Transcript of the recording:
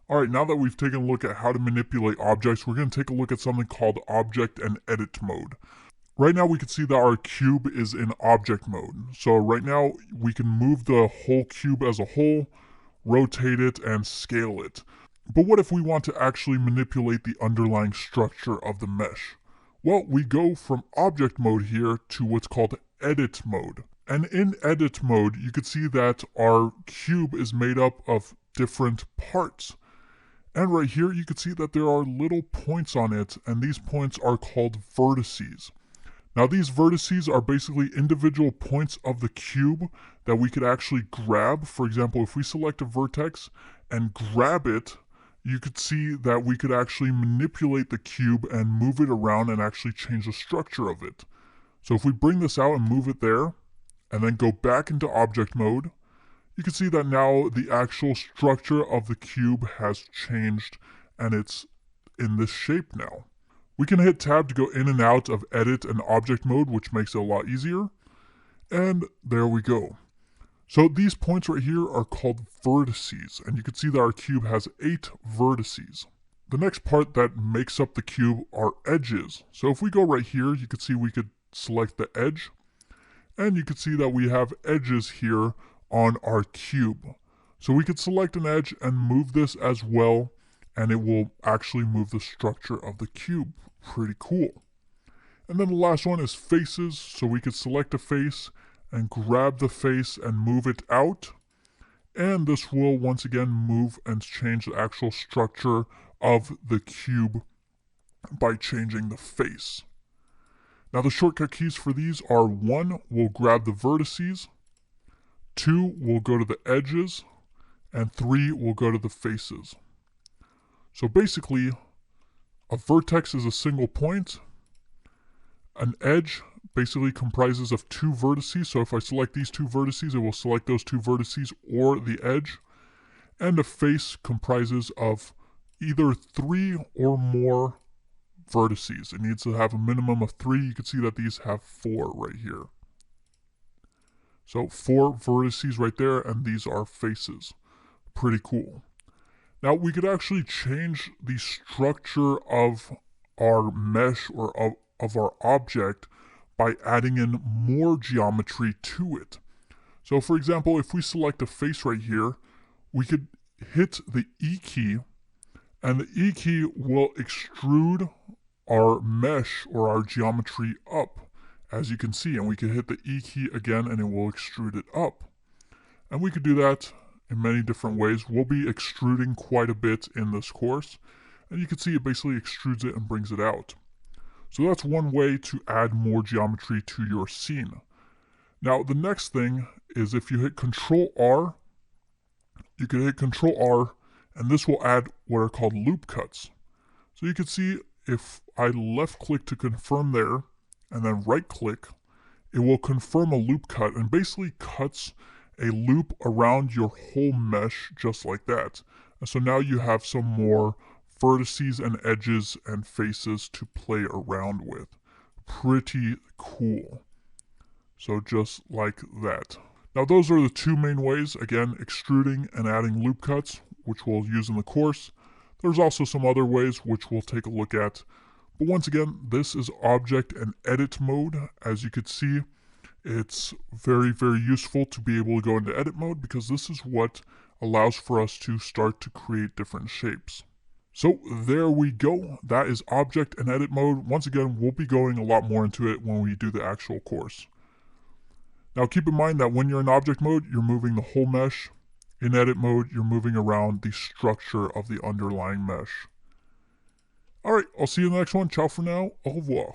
Alright, now that we've taken a look at how to manipulate objects, we're going to take a look at something called object and edit mode. Right now we can see that our cube is in object mode. So right now we can move the whole cube as a whole, rotate it, and scale it. But what if we want to actually manipulate the underlying structure of the mesh? Well, we go from object mode here to what's called edit mode. And in edit mode, you can see that our cube is made up of different parts. And right here, you can see that there are little points on it, and these points are called vertices. Now, these vertices are basically individual points of the cube that we could actually grab. For example, if we select a vertex and grab it, you could see that we could actually manipulate the cube and move it around and actually change the structure of it. So if we bring this out and move it there, and then go back into object mode, you can see that now the actual structure of the cube has changed and it's in this shape now. We can hit tab to go in and out of edit and object mode, which makes it a lot easier. And there we go. So these points right here are called vertices, and you can see that our cube has 8 vertices. The next part that makes up the cube are edges. So if we go right here, you can see we could select the edge, and you can see that we have edges here on our cube. So we could select an edge and move this as well, and it will actually move the structure of the cube. Pretty cool. And then the last one is faces. So we could select a face and grab the face and move it out. And this will once again move and change the actual structure of the cube by changing the face. Now the shortcut keys for these are 1, we'll grab the vertices, 2, we'll go to the edges, and 3, we'll go to the faces. So basically, a vertex is a single point. An edge basically comprises of 2 vertices. So if I select these 2 vertices, it will select those 2 vertices or the edge. And a face comprises of either 3 or more vertices. It needs to have a minimum of 3. You can see that these have 4 right here. So 4 vertices right there, and these are faces. Pretty cool. Now we could actually change the structure of our mesh or of our object by adding in more geometry to it. So for example, if we select a face right here, we could hit the E key, and the E key will extrude our mesh or our geometry up, as you can see, and we can hit the E key again and it will extrude it up. And we could do that in many different ways. We'll be extruding quite a bit in this course, and you can see it basically extrudes it and brings it out. So that's one way to add more geometry to your scene. Now the next thing is if you hit Control R, you can hit Control R, and this will add what are called loop cuts. So you can see if I left click to confirm there, and then right click, it will confirm a loop cut and basically cuts a loop around your whole mesh just like that. And so now you have some more vertices and edges and faces to play around with. Pretty cool. So just like that. Now those are the 2 main ways, again, extruding and adding loop cuts, which we'll use in the course. There's also some other ways which we'll take a look at. But once again, this is object and edit mode. As you can see, it's very, very useful to be able to go into edit mode because this is what allows for us to start to create different shapes. So there we go. That is object and edit mode. Once again, we'll be going a lot more into it when we do the actual course. Now keep in mind that when you're in object mode, you're moving the whole mesh. In edit mode, you're moving around the structure of the underlying mesh. Alright, I'll see you in the next one. Ciao for now. Au revoir.